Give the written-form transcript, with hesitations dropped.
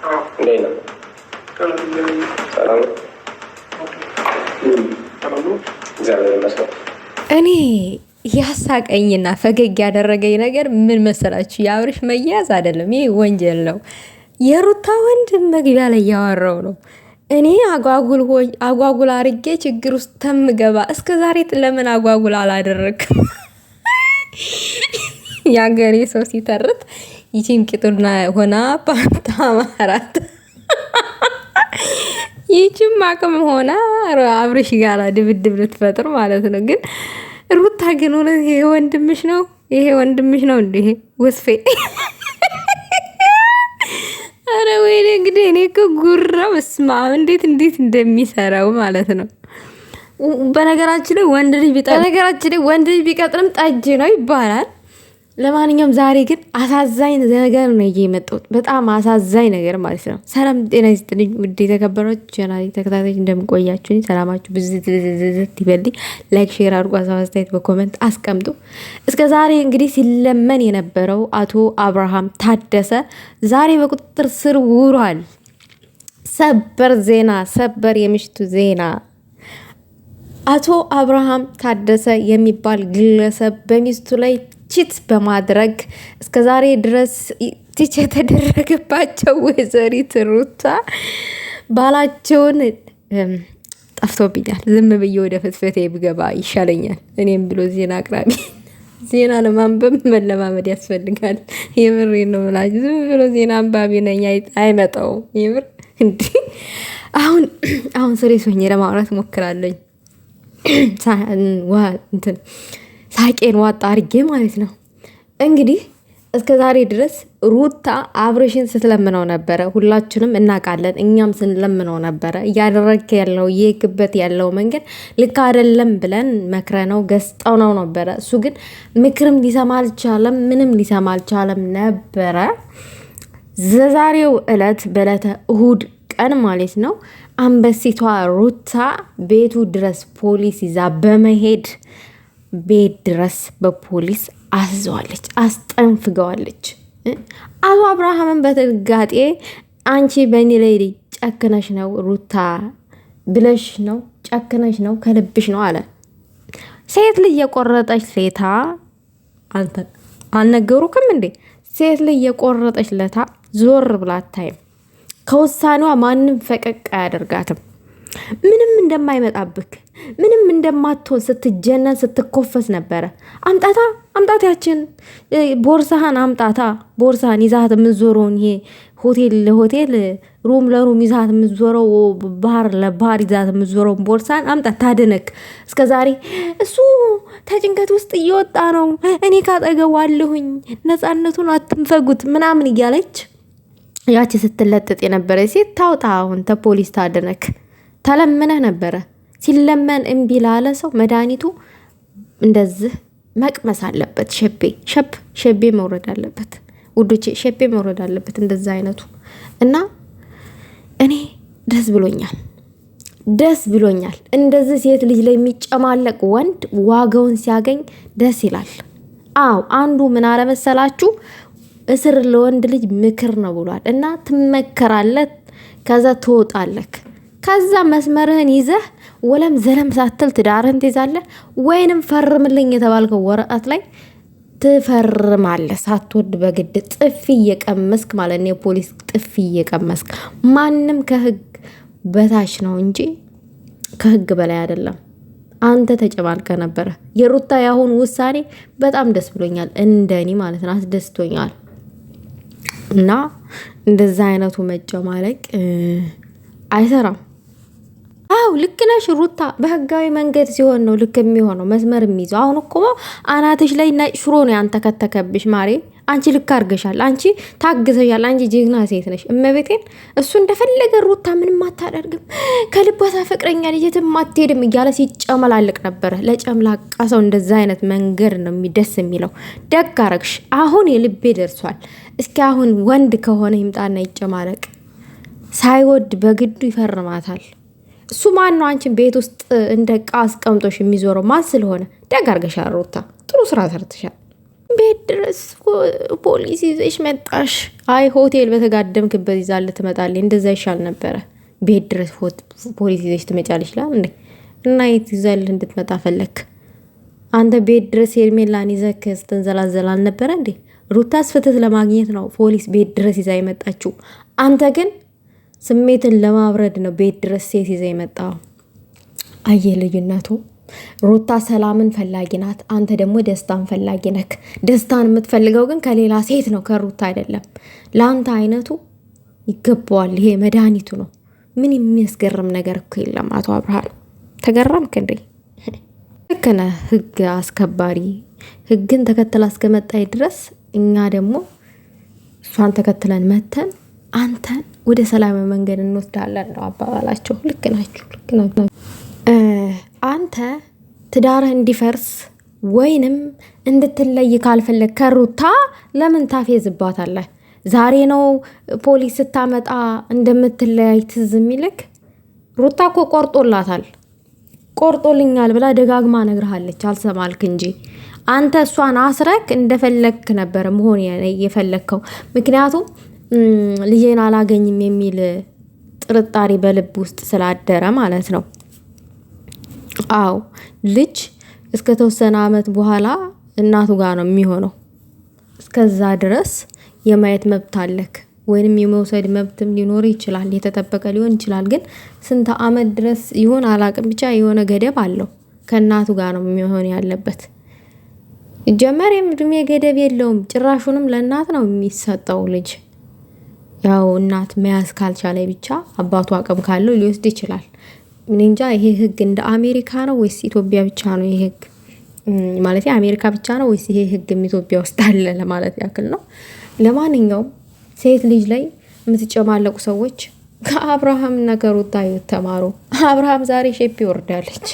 እንዴት ነው? ሰላም እግዚአብሔር ይመስገን። እኔ ያሳቀኝና ፈገግ ያደረገኝ ነገር ምን መሰላችሁ? የአብርሽ መያዝ አይደለም፣ ይሄ ወንጀል ነው። የሩታ ወንድ መግቢያ ላይ ያወራው ነው። እኔ አጓጉል አርጌ ችግር ውስጥ ተምገባ እስከ ዛሬ ለምን አጓጉል አላደረግም? የአገሬ ሰው ሲተርት ይቺን ቂጡና ሆና ፓንታ ማራት ይቺም አቅም ሆና አብርሽ ጋር ድብድብ ልትፈጥር ማለት ነው። ግን ሩታ ግን ሆነ ይሄ ወንድምሽ ነው፣ ይሄ ወንድምሽ ነው እንዴ ወስፌ? አረ ወይኔ እንግዲህ እኔ እኮ ጉራ በስማ እንዴት እንደሚሰራው ማለት ነው። በነገራችን ላይ ወንድ ልጅ ቢቀጥልም ጠጅ ነው ይባላል። ለማንኛውም ዛሬ ግን አሳዛኝ ነገር ነው የመጣሁት። በጣም አሳዛኝ ነገር ማለት ነው። ሰላም ጤና ይስጥልኝ ውድ የተከበራችሁ ቻናሌ ተከታታዮች እንደምቆያችሁኝ ሰላማችሁ ብዝት ይበልኝ። ላይክ ሼር አድርጉ፣ ሀሳብ አስተያየት በኮሜንት አስቀምጡ። እስከ ዛሬ እንግዲህ ሲለመን የነበረው አቶ አብርሃም ታደሰ ዛሬ በቁጥጥር ስር ውሏል። ሰበር የምሽቱ ዜና አቶ አብርሃም ታደሰ የሚባል ግለሰብ በሚስቱ ላይ ቺት በማድረግ እስከ ዛሬ ድረስ ቲች የተደረገባቸው ወይዘሪት ሩታ ባላቸውን ጠፍቶብኛል፣ ዝም ብዬ ወደ ፍትፈቴ ብገባ ይሻለኛል እኔም ብሎ ዜና አቅራቢ ዜና ለማንበብ መለማመድ ያስፈልጋል። የምር ነው ምላጅ ዝም ብሎ ዜና አንባቢ ነኝ አይመጣውም። የምር እንዲህ አሁን ስሬስ ሆኜ ለማውራት ሞክራለኝ። ሳቄን ዋጣ አርጌ ማለት ነው። እንግዲህ እስከ ዛሬ ድረስ ሩታ አብርሽን ስትለምነው ነበረ። ሁላችንም እናውቃለን፣ እኛም ስንለምነው ነበረ። እያደረግ ያለው እየሄድክበት ያለው መንገድ ልክ አይደለም ብለን መክረነው ገስጠው ነው ነበረ። እሱ ግን ምክርም ሊሰማ አልቻለም፣ ምንም ሊሰማ አልቻለም ነበረ። ዘዛሬው እለት በዕለተ እሁድ ቀን ማለት ነው አንበሲቷ ሩታ ቤቱ ድረስ ፖሊስ ይዛ በመሄድ ቤት ድረስ በፖሊስ አስዘዋለች፣ አስጠንፍገዋለች። አቶ አብርሃምን በድንጋጤ አንቺ በእኔ ላይ ጨክነሽ ነው ሩታ ብለሽ ነው ጨክነሽ ነው ከልብሽ ነው አለ። ሴት ልጅ የቆረጠች ሌታ አንተ አልነገሩክም እንዴ? ሴት ልጅ የቆረጠች ለታ ዞር ብላ አታይም። ከውሳኔዋ ማንም ፈቀቅ አያደርጋትም። ምንም እንደማይመጣብክ ምንም እንደማትሆን ስትጀነን ስትኮፈስ ነበረ። አምጣታ ያችን ቦርሳህን አምጣታ። ቦርሳህን ይዛት የምትዞረውን ይሄ ሆቴል ለሆቴል ሩም ለሩም ይዛት የምትዞረው ባህር ለባህር ይዛት የምትዞረውን ቦርሳን አምጣት ታድነክ። እስከ ዛሬ እሱ ተጭንቀት ውስጥ እየወጣ ነው፣ እኔ ካጠገቡ አለሁኝ፣ ነፃነቱን አትንፈጉት ምናምን እያለች ያቺ ስትለጥጥ የነበረ ሴት ታውጣ አሁን ተፖሊስ ታድነክ። ተለምነህ ነበረ። ሲለመን እምቢ ላለ ሰው መድኃኒቱ እንደዚህ መቅመስ አለበት። ሸቤ መውረድ አለበት ውዶቼ፣ ሸቤ መውረድ አለበት እንደዛ አይነቱ። እና እኔ ደስ ብሎኛል። እንደዚህ ሴት ልጅ ላይ የሚጨማለቅ ወንድ ዋጋውን ሲያገኝ ደስ ይላል። አዎ አንዱ ምን አለመሰላችሁ እስር ለወንድ ልጅ ምክር ነው ብሏል። እና ትመከራለህ፣ ከዛ ትወጣለህ። ከዛ መስመርህን ይዘህ ወለም ዘለም ሳትል ትዳርህን ትይዛለህ፣ ወይንም ፈርምልኝ የተባልከው ወረቀት ላይ ትፈርማለህ። ሳትወድ በግድ ጥፊ እየቀመስክ ማለት ነው። የፖሊስ ጥፊ እየቀመስክ። ማንም ከህግ በታች ነው እንጂ ከህግ በላይ አይደለም። አንተ ተጨማልቀ ነበረ። የሩታ ያሁን ውሳኔ በጣም ደስ ብሎኛል፣ እንደኔ ማለት ነው አስደስቶኛል። እና እንደዛ አይነቱ መጨማለቅ አይሰራም። አው ልክ ነሽ ሩታ። በህጋዊ መንገድ ሲሆን ነው ልክ የሚሆነው መስመር የሚይዘው። አሁን እኮ አናትሽ ላይ ነጭ ሽሮ ነው ያንተከተከብሽ ማሬ። አንቺ ልክ አርገሻል፣ አንቺ ታግዘሻል፣ አንቺ ጀግና ሴት ነሽ። እመቤቴን እሱ እንደፈለገ ሩታ ምንም አታደርግም፣ ከልቧ ታፈቅረኛለች፣ የትም አትሄድም እያለ ሲጨመላልቅ ነበረ። ለጨምላቃ ሰው እንደዛ አይነት መንገድ ነው የሚደስ የሚለው። ደግ አረግሽ። አሁን የልቤ ደርሷል። እስኪ አሁን ወንድ ከሆነ ይምጣና ይጨማለቅ። ሳይወድ በግዱ ይፈርማታል። እሱ ማን ነው አንቺን ቤት ውስጥ እንደ ዕቃ አስቀምጦሽ የሚዞረው ማን ስለሆነ? ደግ አርገሻል ሩታ፣ ጥሩ ስራ ሰርተሻል። ቤት ድረስ ፖሊስ ይዘሽ መጣሽ። አይ ሆቴል በተጋደምክበት ይዛልህ ትመጣለች። እንደዛ ይሻል ነበረ። ቤት ድረስ ፖሊስ ይዘሽ ትመጫለሽ ይችላል እንዴ? እና የት ይዛልህ እንድትመጣ ፈለክ? አንተ ቤት ድረስ ሄርሜላን ይዘህ ስትንዘላዘል አልነበረ እንዴ? ሩታስ ፍትህ ለማግኘት ነው ፖሊስ ቤት ድረስ ይዛ የመጣችው። አንተ ግን ስሜትን ለማብረድ ነው ቤት ድረስ ሴት ይዛ የመጣው። አየ ልዩነቱ። ሩታ ሰላምን ፈላጊ ናት፣ አንተ ደግሞ ደስታን ፈላጊ ነክ። ደስታን የምትፈልገው ግን ከሌላ ሴት ነው፣ ከሩታ አይደለም። ለአንተ አይነቱ ይገባዋል። ይሄ መድኃኒቱ ነው። ምን የሚያስገርም ነገር እኮ የለም። አቶ አብርሃም ተገረምክ እንዴ? ልክ ነህ። ህግ አስከባሪ ህግን ተከትላ እስከመጣይ ድረስ እኛ ደግሞ እሷን ተከትለን መተን አንተን ወደ ሰላማዊ መንገድ እንወስዳለን ነው አባባላቸው። ልክ ናችሁ፣ ልክ ናችሁ። አንተ ትዳርህ እንዲፈርስ ወይንም እንድትለይ ካልፈለግ ከሩታ ለምን ታፌዝባታለህ? ዛሬ ነው ፖሊስ ስታመጣ እንደምትለያይ ትዝ የሚልክ? ሩታ እኮ ቆርጦላታል። ቆርጦልኛል ብላ ደጋግማ ነግርሃለች፣ አልሰማልክ እንጂ አንተ እሷን አስረክ እንደፈለግክ ነበር መሆን የፈለግከው። ምክንያቱም ልጄን አላገኝም የሚል ጥርጣሬ በልብ ውስጥ ስላደረ ማለት ነው። አዎ ልጅ እስከ ተወሰነ ዓመት በኋላ እናቱ ጋር ነው የሚሆነው። እስከዛ ድረስ የማየት መብት አለክ፣ ወይንም የመውሰድ መብትም ሊኖር ይችላል፣ የተጠበቀ ሊሆን ይችላል። ግን ስንት ዓመት ድረስ ይሆን አላቅም፣ ብቻ የሆነ ገደብ አለው። ከእናቱ ጋር ነው የሚሆን ያለበት። ጀመር እድሜ ገደብ የለውም። ጭራሹንም ለእናት ነው የሚሰጠው ልጅ። ያው እናት መያዝ ካልቻለ ብቻ አባቱ አቅም ካለው ሊወስድ ይችላል። ምን እንጃ። ይሄ ህግ እንደ አሜሪካ ነው ወይስ ኢትዮጵያ ብቻ ነው? ይሄ ህግ ማለት አሜሪካ ብቻ ነው ወይስ ይሄ ህግም ኢትዮጵያ ውስጥ አለ ለማለት ያክል ነው። ለማንኛውም ሴት ልጅ ላይ የምትጨማለቁ ሰዎች ከአብርሃም እና ከሩታ ተማሩ። አብርሃም ዛሬ ሼፕ ይወርዳለች።